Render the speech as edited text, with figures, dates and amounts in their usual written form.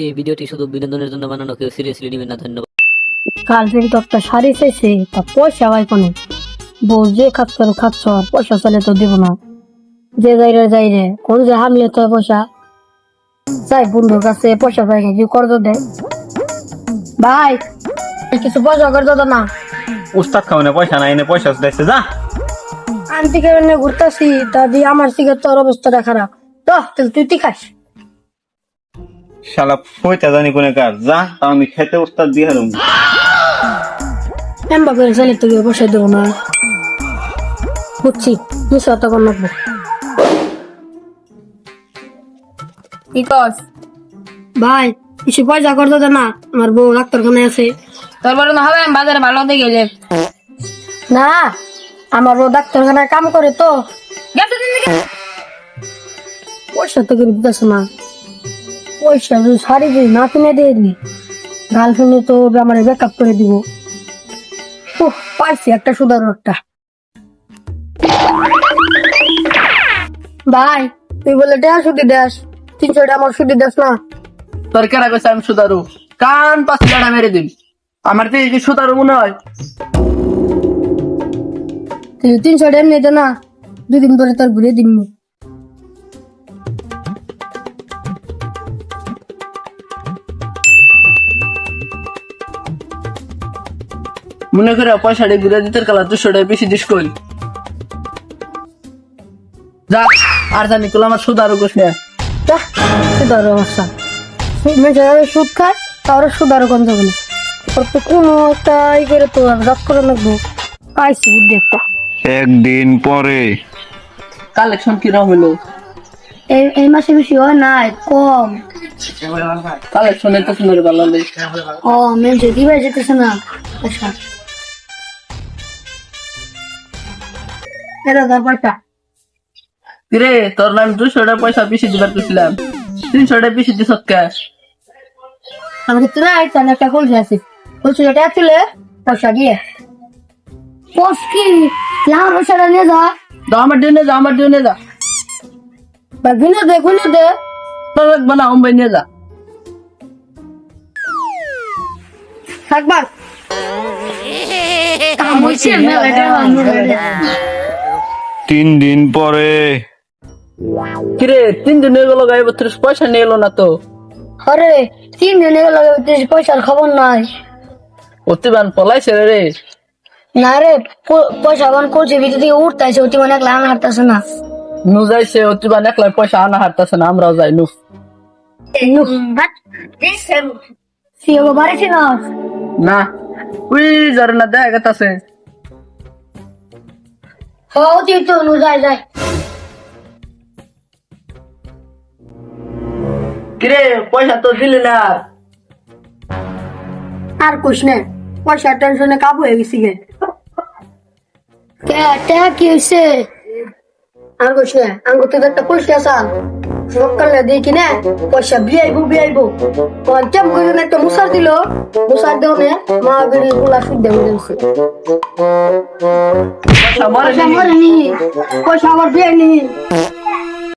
এই ভিডিওটি শুধু বিনোদনের জন্য বানানো, কেউ সিরিয়াসলি নেবেন না। ধন্যবাদ। গার্লফ্রেন্ড তো একটা শাড়ি চাইছে, তা পয়সা হয় কোনো বউ যে খাচ্ছ আর পয়সা চাইলে তো দিব না। যে যাই রে কোন যে হামলে তো পয়সা চাই, বন্ধুর কাছে পয়সা চাই কি করতে দেয় ভাই, কিছু পয়সা করতে তো না। উস্তাদ খাওয়ানে পয়সা নাই, এনে পয়সা দিচ্ছে যা। আমি থেকে ঘুরতেছি, তা দিয়ে আমার থেকে তোর অবস্থাটা খারাপ। তো তুই তুই খাস শালা পয়সা জানি কোনে কার যা, তা আমি খেতে উস্তাদ দিয়ে হারুম। এমবা করে চাইলে তোকে পয়সা দেবো না, বুঝছি নিশ্চয় তখন লাগবো। কি কস? ভাই কিছু পয়সা করতে দে না, আমার বউ ডাক্তারখানায় আছে। তোর বড় না হবে, আমি বাজারে ভালো হতে গেলে না, আমার বউ ডাক্তারখানায় কাম করে তো পয়সা তো করে দিতেছে না। পয়সা যদি শাড়ি যদি না কিনে দিয়ে দিই, গার্লফ্রেন্ডে তো আমার ব্যাকআপ করে দিব। পাইছি একটা সুদারু একটা। ভাই তুই বলে দেশ সুদি দেশ, 300 টাকা আমার সুদি দেশ না। তোর কেনা কইছে আমি সুদারু? কান পাঁচ লাড়া মেরে দিন। আমার তো এই সুদারু মনে হয়। তুই 300 টাকা এমনি দে না, 2 দিন পরে তোর ঘুরে দিন। মনে করে পয়সাটা ঘুরে দিতে কালা 200 টাকা বেশি দিস কই যা। আর জানি কল আমার সুদারু কোস না। সুদারু অবস্থা সুদ খায়, তার সুদারু কোন যাবে না। তোর তো কোনো একটা ই করে তো রাত করে লাগবো। পাইছি বুদ্ধি একটা। একদিন পরে কালেকশন কিরকম হলো? এই মাসে বেশি হয় নাই, কম। কালেকশন এত সুন্দর ভালো লাগে। ও মেন যদি ভাই যেতেছে না। আচ্ছা এরা তার পয়সা কিরে তোর নাম 200 টাকা পয়সা বেশি দিবার কইছিলাম, 300 টাকা বেশি দিছ কে? আমি তো না এখানে একটা কলসি আছে, কলসি এটা তুলে পয়সা দিয়ে পোস কি আমার পয়সাটা নিয়ে যা। যা আমার দিয়ে যা, আমার দিয়ে যা। বা গুনে দে তোর লাগবে না, অম্বাই নিয়ে যা। থাকবা কাম হইছে মেলাটা মানুষ। 3 দিন পরে কিরে 3 দিন হয়ে গেল গায়ে বত্রিশ পয়সা নিয়ে এলো না তো? আরে 3 দিনে লাগে পয়সার খবর নাই। অতিবান পলাইছে রে। না রে পয়সা বান করছে ভিতর থেকে উঠতেছে, অতি মানে লাম হাঁটতেছে না। নু যাইছে অতিবান একলা পয়সা আনা হারতাছে না, আমরাও যাই নু। সিও বাড়িছে না না উই যার না দেখা গেতাছে। অতি তো নু যায় কিরে পয়সা তো দিলি না। আর কুছ না, পয়সা টেনশনে কাবু হয়ে গেছি গে। কি হয়েছে? আর কুছ না, আঙ্গু তো একটা পয়সা আসাল সকালে দেখি না পয়সা বিয়াইবো পঞ্চাম করে একটা মুসার দিল, মুসার দেও না মা গড়ি গুলা সুদ দেবে দিছে। পয়সা মরে পয়সা মরেনি, পয়সা আমার বিয়ে নি।